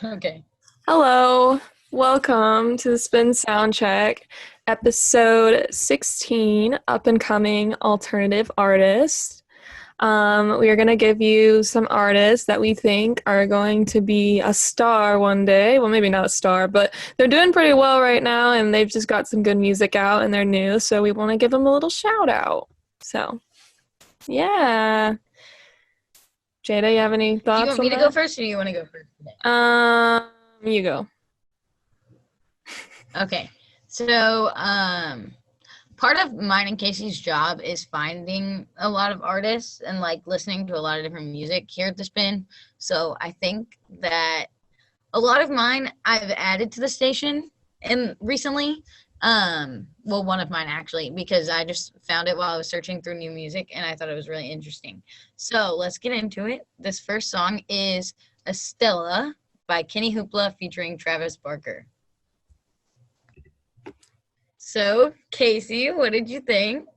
Okay. Hello, welcome to the Spin Soundcheck, episode 16, Up and Coming Alternative Artists. We are going to give you some artists that we think are going to be a star one day. Well, maybe not a star, but they're doing pretty well right now, and they've just got some good music out, and they're new, so we want to give them a little shout out. So, yeah. Jada, you have any Do you thoughts want on me to go that? first or do you want to go first today? You go. Okay. So, part of mine and Casey's job is finding a lot of artists and like listening to a lot of different music here at the Spin. So, I think that a lot of mine I've added to the station and recently. Well, one of mine actually, because I just found it while I was searching through new music and I thought it was really interesting. So, let's get into it. This first song is Estella by Kenny Hoopla featuring Travis Barker. So, Casey, what did you think?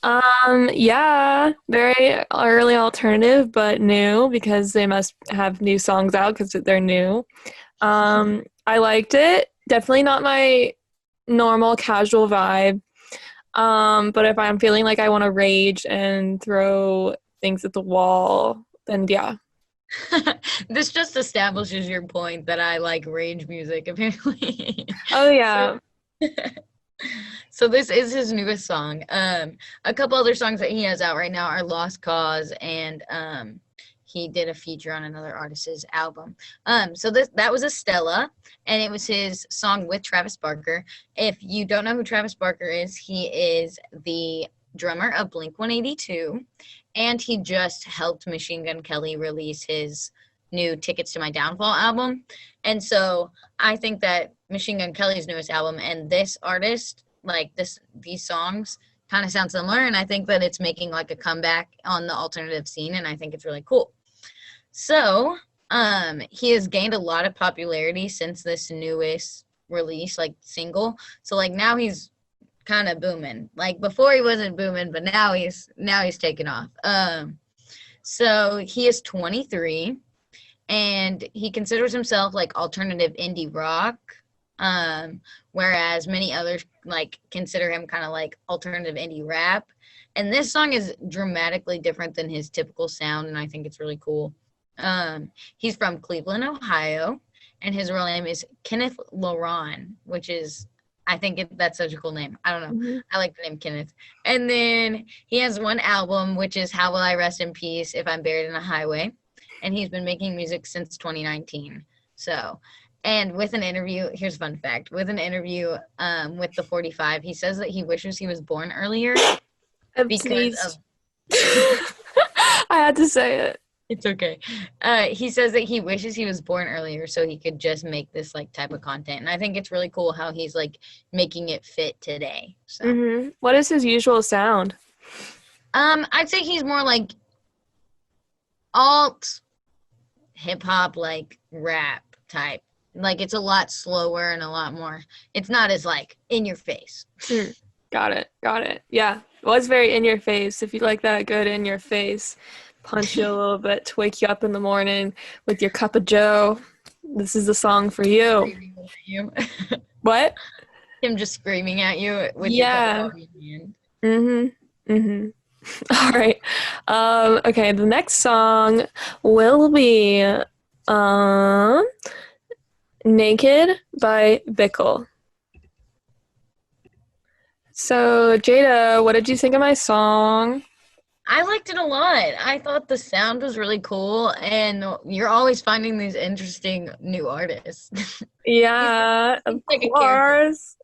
Yeah, very early alternative, but new because they must have new songs out because they're new. I liked it. Definitely not my normal casual vibe. But if I'm feeling like I want to rage and throw things at the wall, then yeah. This just establishes your point that I like rage music, apparently. Oh So, yeah. so this is his newest song. A couple other songs that he has out right now are Lost Cause and he did a feature on another artist's album. So that was Estella, and it was his song with Travis Barker. If you don't know who Travis Barker is, he is the drummer of Blink 182, and he just helped Machine Gun Kelly release his new Tickets to My Downfall album. And so I think that Machine Gun Kelly's newest album and this artist, like these songs kind of sound similar, and I think that it's making like a comeback on the alternative scene, and I think it's really cool. So, he has gained a lot of popularity since this newest release, like single. So like now he's kind of booming. Like before he wasn't booming, but now he's taking off. So he is 23 and he considers himself like alternative indie rock. Whereas many others like consider him kind of like alternative indie rap. And this song is dramatically different than his typical sound, and I think it's really cool. He's from Cleveland, Ohio, and his real name is Kenneth Laron, which is, I think that's such a cool name. I don't know. Mhm. I like the name Kenneth. And then he has one album, which is How Will I Rest in Peace If I'm Buried in a Highway? And he's been making music since 2019. So, and with an interview, here's a fun fact. With an interview with the 45, he says that he wishes he was born earlier I've because sneezed. of I had to say it. it's okay. He says that he wishes he was born earlier so he could just make this like type of content. And I think it's really cool how he's like making it fit today. So, What is his usual sound? I'd say he's more like alt hip hop, like rap type. Like it's a lot slower and a lot more. It's not as like in your face. Mm, got it. Got it. Yeah. It was very in your face. If you like that good in your face, punch you a little bit to wake you up in the morning with your cup of joe. This is the song for you. Screaming at you. What? Him just screaming at you with your cup of Yeah. coffee in your hand. Mm-hmm. Mm-hmm. All right. Okay, the next song will be Naked by Bickle. So, Jada, what did you think of my song? I liked it a lot. I thought the sound was really cool, and you're always finding these interesting new artists. he's, Yeah, he's of like a character. course.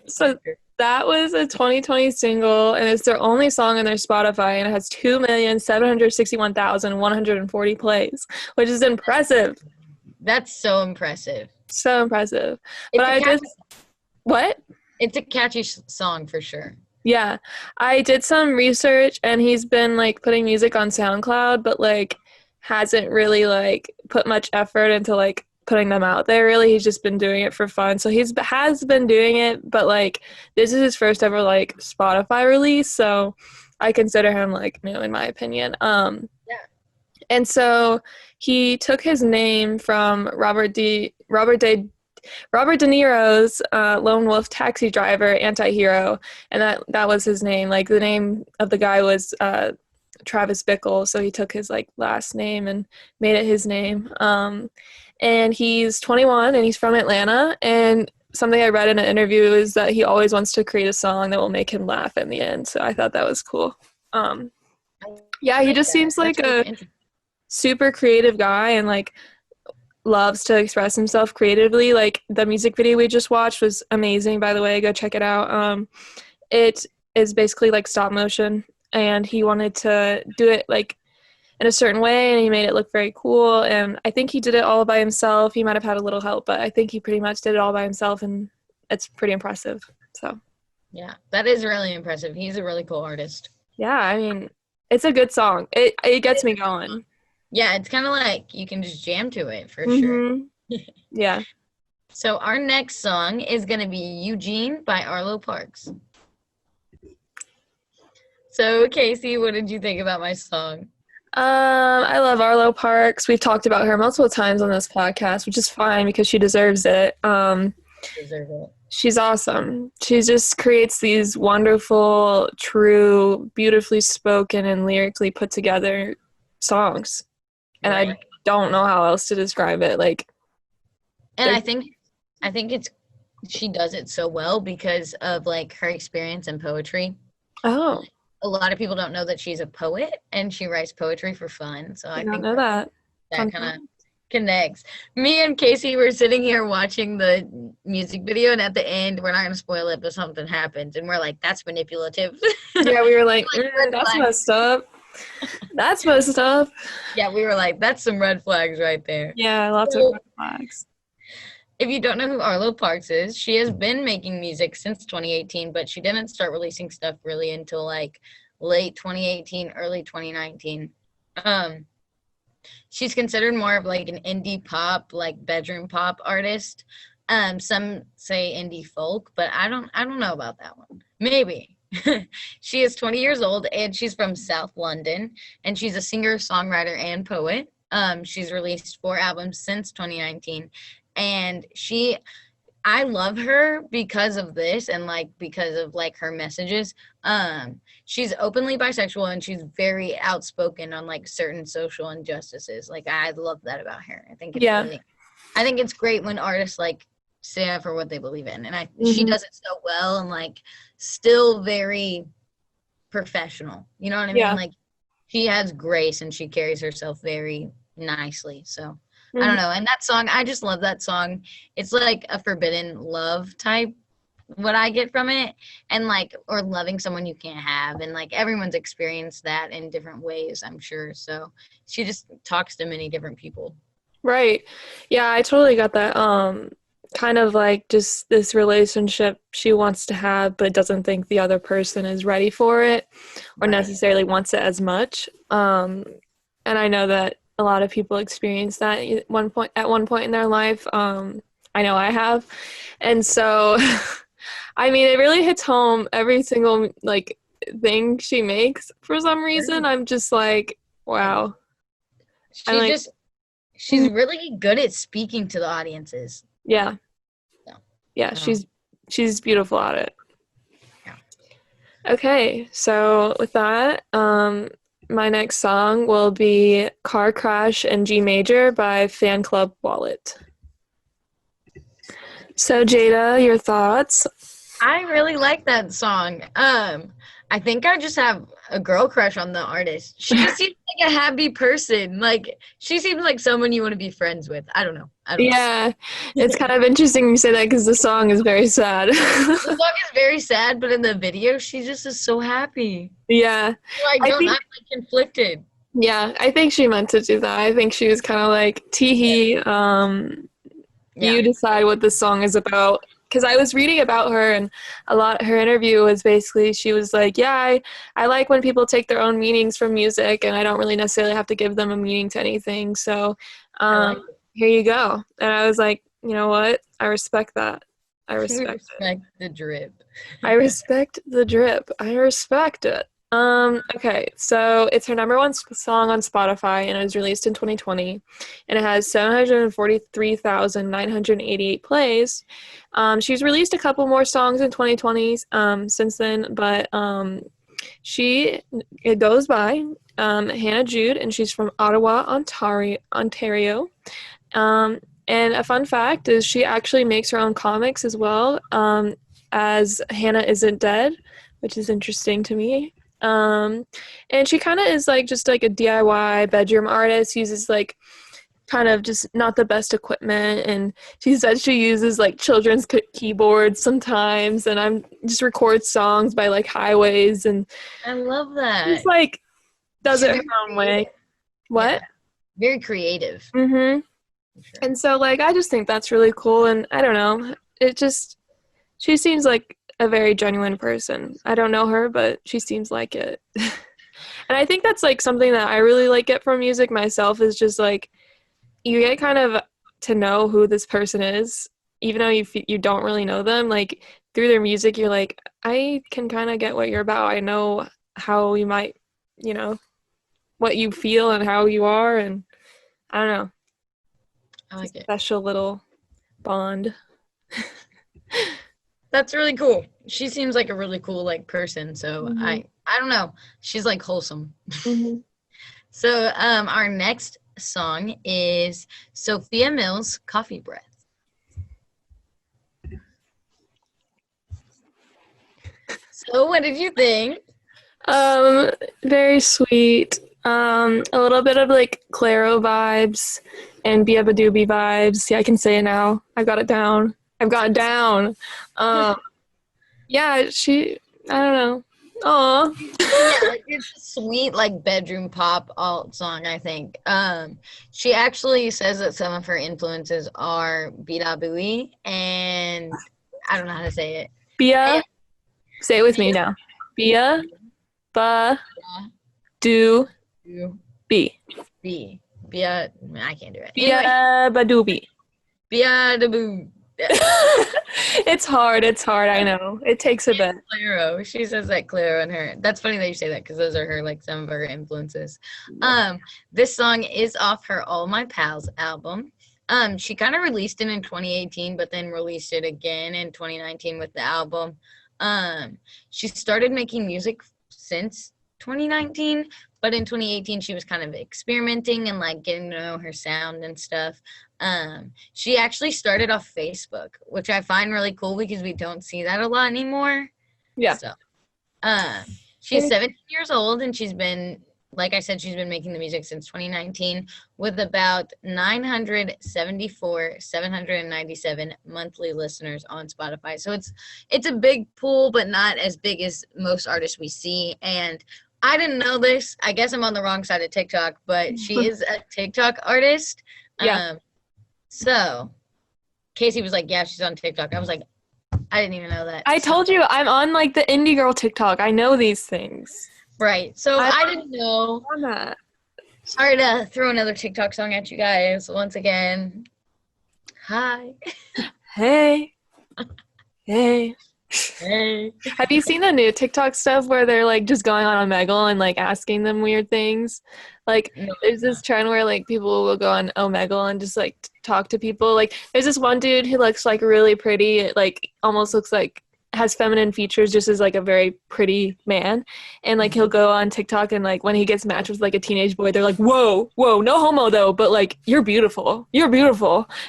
So that was a 2020 single, and it's their only song on their Spotify, and it has 2,761,140 plays, which is impressive. That's so impressive. So impressive. But It's a I did, catchy, what? it's a catchy song for sure. Yeah, I did some research, and he's been like putting music on SoundCloud, but like hasn't really like put much effort into like putting them out there. Really, he's just been doing it for fun. So he's has been doing it, but like this is his first ever like Spotify release, so I consider him like new in my opinion. Yeah. And so he took his name from Robert De Niro's Lone Wolf Taxi Driver, Anti-Hero, and that was his name. Like, the name of the guy was Travis Bickle, so he took his like last name and made it his name. And he's 21 and he's from Atlanta. And something I read in an interview is that he always wants to create a song that will make him laugh in the end. So I thought that was cool. Yeah, he just seems like a super creative guy and like loves to express himself creatively. Like, the music video we just watched was amazing, by the way. Go check it out. It is basically like stop motion, and he wanted to do it like in a certain way, and he made it look very cool. And I think he did it all by himself. He might have had a little help, but I think he pretty much did it all by himself, and it's pretty impressive. So yeah, that is really impressive. He's a really cool artist. Yeah, I mean, it's a good song. It gets me going. Yeah, it's kind of like you can just jam to it for sure. Yeah. So our next song is going to be Eugene by Arlo Parks. So, Kasey, what did you think about my song? I love Arlo Parks. We've talked about her multiple times on this podcast, which is fine because she deserves it. She's awesome. She just creates these wonderful, true, beautifully spoken and lyrically put together songs. And right. I don't know how else to describe it. And I think she does it so well because of like her experience in poetry. Oh. A lot of people don't know that she's a poet and she writes poetry for fun. So I think know that kind of connects. Me and Kasey were sitting here watching the music video, and at the end, we're not going to spoil it, but something happens, and we're like, that's manipulative. Yeah, we were like, that's messed up. That's messed up. Yeah, we were like, that's some red flags right there. Yeah, lots of red flags. If you don't know who Arlo Parks is, she has been making music since 2018, but she didn't start releasing stuff really until like late 2018, early 2019. She's considered more of like an indie pop, like bedroom pop artist. Some say indie folk, but I don't know about that one. Maybe. She is 20 years old and she's from South London, and she's a singer, songwriter, and poet. She's released 4 albums since 2019, and I love her because of this and like because of like her messages. She's openly bisexual and she's very outspoken on like certain social injustices. Like, I love that about her. I think it's great when artists like stand up for what they believe in, and she does it so well and like still very professional. You know what I mean? Like, she has grace and she carries herself very nicely. So I don't know. And that song, I just love that song. It's like a forbidden love type, what I get from it, and like, or loving someone you can't have. And like, everyone's experienced that in different ways, I'm sure. So she just talks to many different people. Right. Yeah, I totally got that. Kind of like just this relationship she wants to have, but doesn't think the other person is ready for it or necessarily wants it as much. And I know that a lot of people experience that at one point in their life. I know I have. And so, I mean, it really hits home every single like thing she makes for some reason. I'm just like, wow. She's really good at speaking to the audiences. Yeah. Yeah, she's beautiful at it. Yeah. Okay, so with that, my next song will be Car Crash in G Major by Fan Club Wallet. So Jada, your thoughts? I really like that song. I think I just have a girl crush on the artist. She just seems like a happy person. Like, she seems like someone you want to be friends with. I don't know. Yeah, it's kind of interesting you say that because the song is very sad. The song is very sad, but in the video, she just is so happy. Yeah. So I'm like conflicted. Yeah, I think she meant to do that. I think she was kind of like, teehee, you decide what this song is about. Because I was reading about her, and her interview was basically, she was like, yeah, I like when people take their own meanings from music, and I don't really necessarily have to give them a meaning to anything. So here you go. And I was like, you know what? I respect that. I respect the drip. I respect the drip. I respect it. Okay, so it's her number one song on Spotify, and it was released in 2020, and it has 743,988 plays. She's released a couple more songs in 2020 since then, but it goes by Hannah Jude, and she's from Ottawa, Ontario. And a fun fact is she actually makes her own comics as well, as Hannah Isn't Dead, which is interesting to me. And she kind of is like just like a DIY bedroom artist, uses like kind of just not the best equipment, and she said she uses like children's keyboards sometimes, and I'm just records songs by like highways, and I love that. just like does She's it her very own way. creative. What? Yeah. Very creative. Mm-hmm. Sure. And so like I just think that's really cool, and I don't know, she seems like a very genuine person. I don't know her, but she seems like it. And I think that's like something that I really like get from music myself, is just like you get kind of to know who this person is, even though you don't really know them. Like through their music, you're like, I can kind of get what you're about. I know how you might, what you feel and how you are, and I don't know. I like it. Special little bond. That's really cool. She seems like a really cool like person. So Mm-hmm. I don't know. She's like wholesome. Mm-hmm. So our next song is Sophia Mills' Coffee Breath. So what did you think? Very sweet. A little bit of like Clairo vibes and Bia Badoobie vibes. Yeah, I can say it now. I've got it down. Yeah, I don't know. Aw. Yeah, like it's a sweet like bedroom pop alt song, I think. She actually says that some of her influences are Bida Booey and I don't know how to say it. Bia, say it with me now. Bia Ba Do Be. B. Bia, I can't do it. Bia Badoobie. Bia the Boo. It's hard. I know. It takes a bit. Clairo. She says that Clairo and her. That's funny that you say that because those are her like some of her influences. This song is off her All My Pals album. She kind of released it in 2018, but then released it again in 2019 with the album. She started making music since 2019, but in 2018 she was kind of experimenting and like getting to know her sound and stuff. She actually started off Facebook, which I find really cool because we don't see that a lot anymore. Yeah. So, she's 17 years old, and she's been, like I said, she's been making the music since 2019 with about 797 monthly listeners on Spotify. So it's a big pool, but not as big as most artists we see. And I didn't know this. I guess I'm on the wrong side of TikTok, but she is a TikTok artist. Yeah. So Kasey was like, yeah, she's on TikTok. I was like, I didn't even know that. I told you I'm on like the indie girl TikTok. I know these things. Right. So I didn't know. On that. Sorry to throw another TikTok song at you guys once again. Hi. Hey. Hey. Hey. Have you seen the new TikTok stuff where they're like just going on Omegle and like asking them weird things? Like there's this trend where like people will go on Omegle and just like talk to people. Like there's this one dude who looks like really pretty. It like almost looks like has feminine features, just as like a very pretty man. And like he'll go on TikTok and like when he gets matched with like a teenage boy, they're like, whoa, no homo though, but like you're beautiful.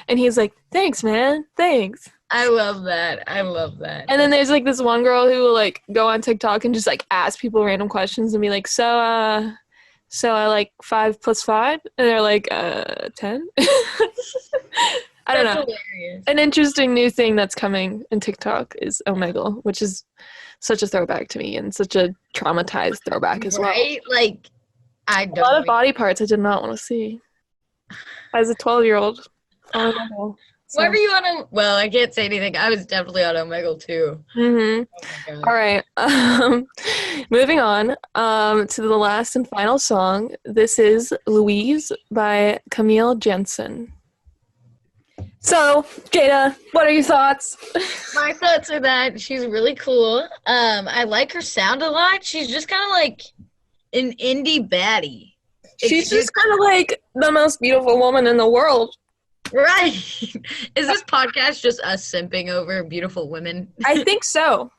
And he's like, thanks, man, thanks. I love that. And then there's like this one girl who will like go on TikTok and just like ask people random questions and be like, so I like 5 + 5, and they're like 10. I don't know. Hilarious. An interesting new thing that's coming in TikTok is Omegle, which is such a throwback to me and such a traumatized throwback as well. Right? Like I don't A lot of body parts I did not want to see as a 12-year-old. Oh, Why were you on well, I can't say anything. I was definitely on Omegle too. Mm-hmm. Oh All right. Moving on to the last and final song. This is Louise by Camille Jensen. So, Jada, what are your thoughts? My thoughts are that she's really cool. I like her sound a lot. She's just kind of like an indie baddie. She's Excuse just kind of like the most beautiful woman in the world. right. Is this podcast just us simping over beautiful women? I think so.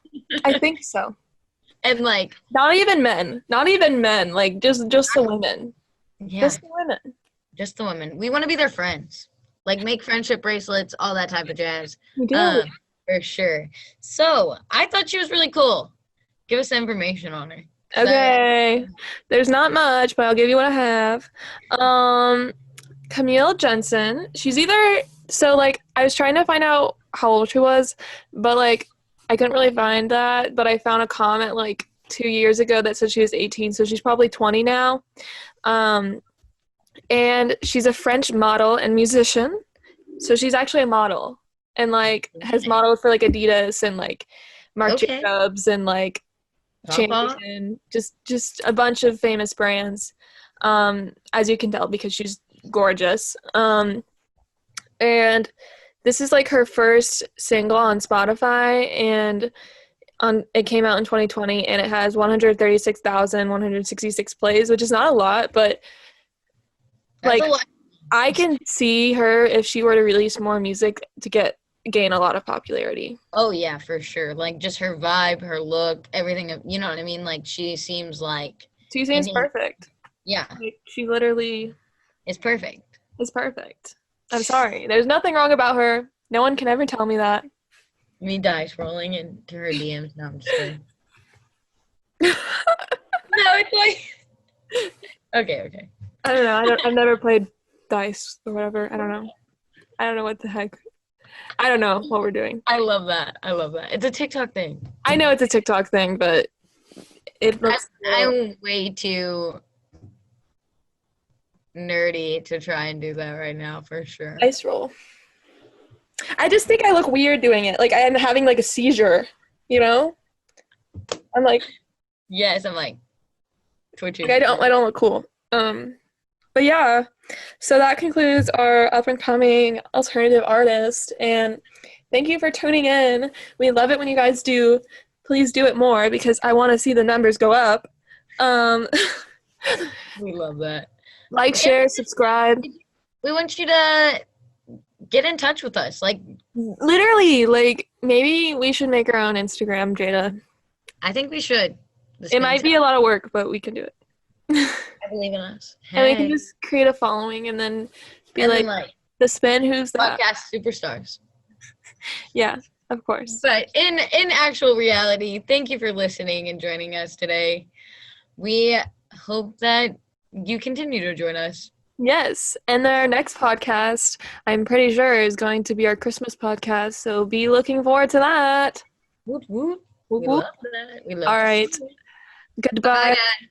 And like, Not even men. Like just the women. yeah, Just the women. just the women. We want to be their friends. Like make friendship bracelets, all that type of jazz. We do. For sure. So I thought she was really cool. Give us information on her. Okay. There's not much, but I'll give you what I have. Camille Jensen. She's either I was trying to find out how old she was, but like I couldn't really find that. But I found a comment like 2 years ago that said she was 18, so she's probably 20 now. And she's a French model and musician. So she's actually a model and like has modeled for like Adidas and like Marc Jacobs and like Champion, just a bunch of famous brands. As you can tell because she's gorgeous. And this is like her first single on Spotify, and it came out in 2020, and it has 136,166 plays, which is not a lot, but like I can see her if she were to release more music to gain a lot of popularity. Oh yeah, for sure. Like just her vibe, her look, everything. You know what I mean? Like she seems perfect. Yeah, like, she literally is perfect. I'm sorry. There's nothing wrong about her. No one can ever tell me that. Me dice rolling into her DMs. No, I'm just kidding. No, it's like okay. I don't know. I've never played dice or whatever. I don't know what the heck. I don't know what we're doing. I love that. It's a TikTok thing. I know it's a TikTok thing, but it looks. I'm way too nerdy to try and do that right now, for sure. Dice roll. I just think I look weird doing it. Like I'm having like a seizure, you know? I'm like. Yes, I'm like twitching. Like, I don't look cool. But yeah, so that concludes our up-and-coming alternative artist, and thank you for tuning in. We love it when you guys do. Please do it more because I want to see the numbers go up. We love that. Like, share, subscribe. We want you to get in touch with us. Like, literally, like, maybe we should make our own Instagram, Jada. I think we should. It might be a lot of work, but we can do it. I believe in us. Hey. And we can just create a following and then be like, the Spin, who's that? Podcast superstars. Yeah, of course. But in actual reality, thank you for listening and joining us today. We hope that you continue to join us. Yes, and our next podcast, I'm pretty sure, is going to be our Christmas podcast, so be looking forward to that. Woot woot. Woot, We woot. love that. All right. Goodbye. Bye, guys.